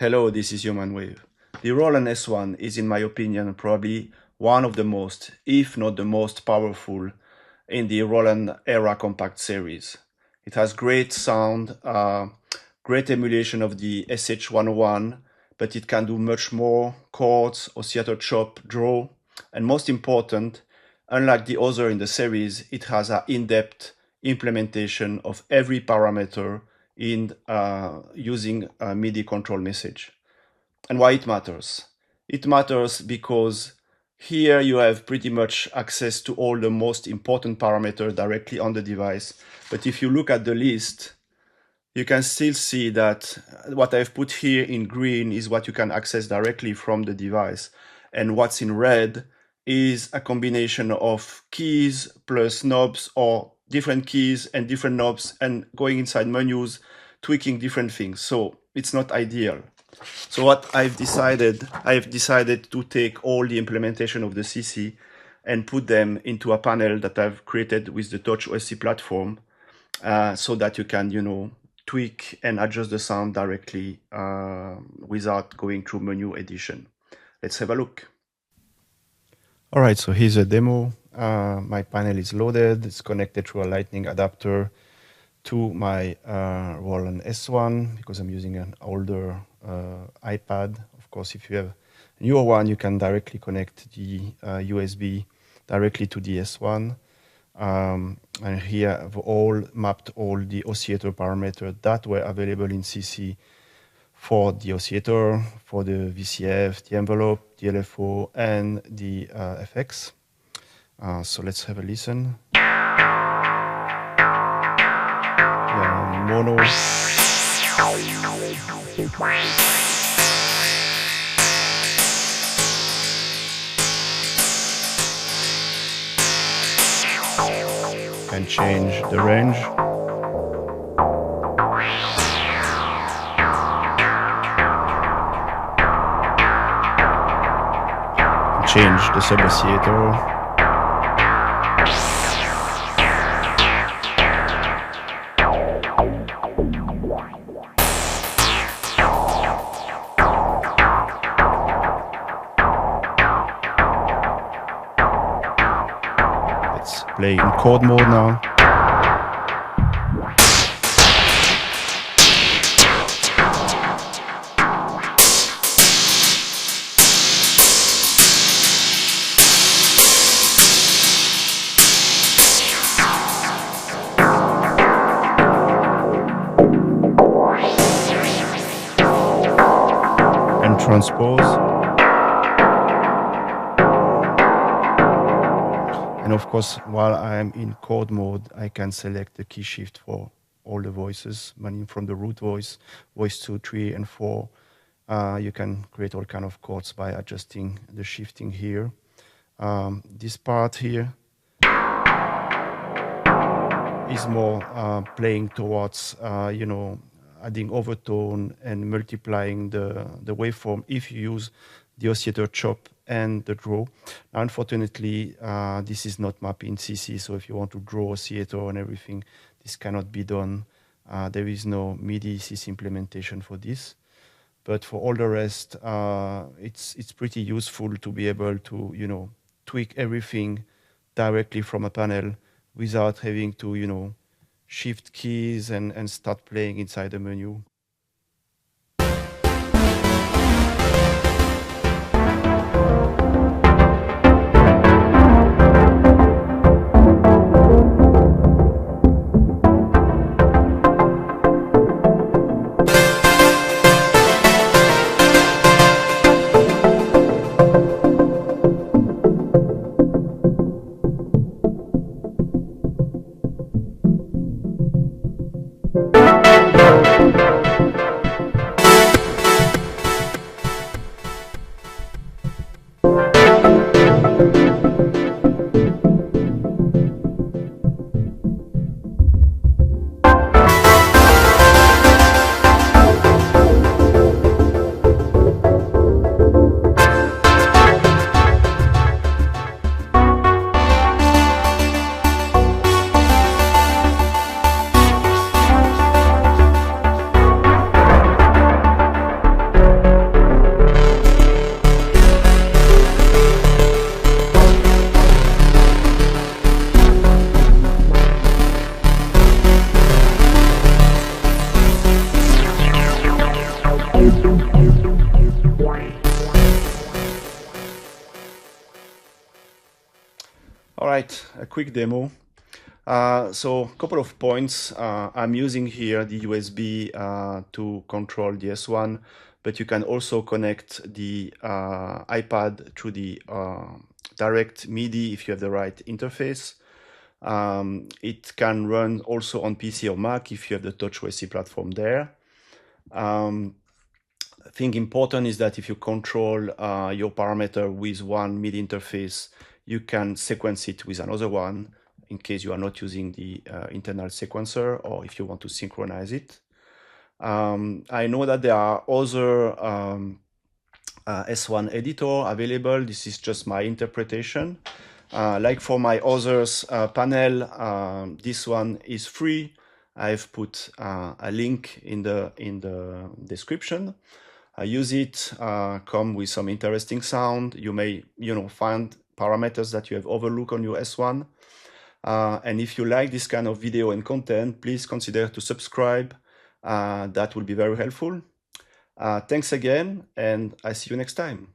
Hello, this is Human Wave. The Roland S-1 is, in my opinion, probably one of the most, if not the most powerful in the Roland era compact series. It has great sound, great emulation of the SH-101, but it can do much more: chords, oscillator chop, draw, and most important, unlike the other in the series, it has an in-depth implementation of every parameter in using a MIDI control message. And why it matters? It matters because here you have pretty much access to all the most important parameters directly on the device. But if you look at the list, you can still see that what I've put here in green is what you can access directly from the device. And what's in red is a combination of keys plus knobs, or different keys and different knobs, and going inside menus, tweaking different things. So it's not ideal. So what I've decided to take all the implementation of the CC and put them into a panel that I've created with the TouchOSC platform, so that you can, tweak and adjust the sound directly without going through menu edition. Let's have a look. All right, so here's a demo. My panel is loaded. It's connected through a lightning adapter to my Roland S-1 because I'm using an older iPad. Of course, if you have a newer one, you can directly connect the USB directly to the S1. And here I've mapped all the oscillator parameters that were available in CC for the oscillator, for the VCF, the envelope, the LFO, and the FX. So let's have a listen. Mono. Can change the range. Change the sub-oscillator. Let's play in chord mode now. And transpose. And of course, while I'm in chord mode, I can select the key shift for all the voices, meaning from the root voice, voice 2, 3, and 4. You can create all kind of chords by adjusting the shifting here. This part here is more playing towards, adding overtone and multiplying the waveform if you use the oscillator chop and the draw. Unfortunately, this is not mapped in CC, so if you want to draw oscillator and everything, this cannot be done. There is no MIDI CC implementation for this. But for all the rest, it's pretty useful to be able to, tweak everything directly from a panel without having to, shift keys and start playing inside the menu. right, a quick demo. So a couple of points. I'm using here the USB to control the S1, but you can also connect the iPad to the direct MIDI if you have the right interface. It can run also on PC or Mac if you have the TouchOSC platform there. I think important is that if you control your parameter with one MIDI interface, you can sequence it with another one in case you are not using the internal sequencer or if you want to synchronize it. I know that there are other S1 editor available. This is just my interpretation. Like for my others panel, this one is free. I've put a link in the description. Use it, come with some interesting sound. You may, find parameters that you have overlooked on your S1. And if you like this kind of video and content, please consider to subscribe. That will be very helpful. Thanks again, and I see you next time.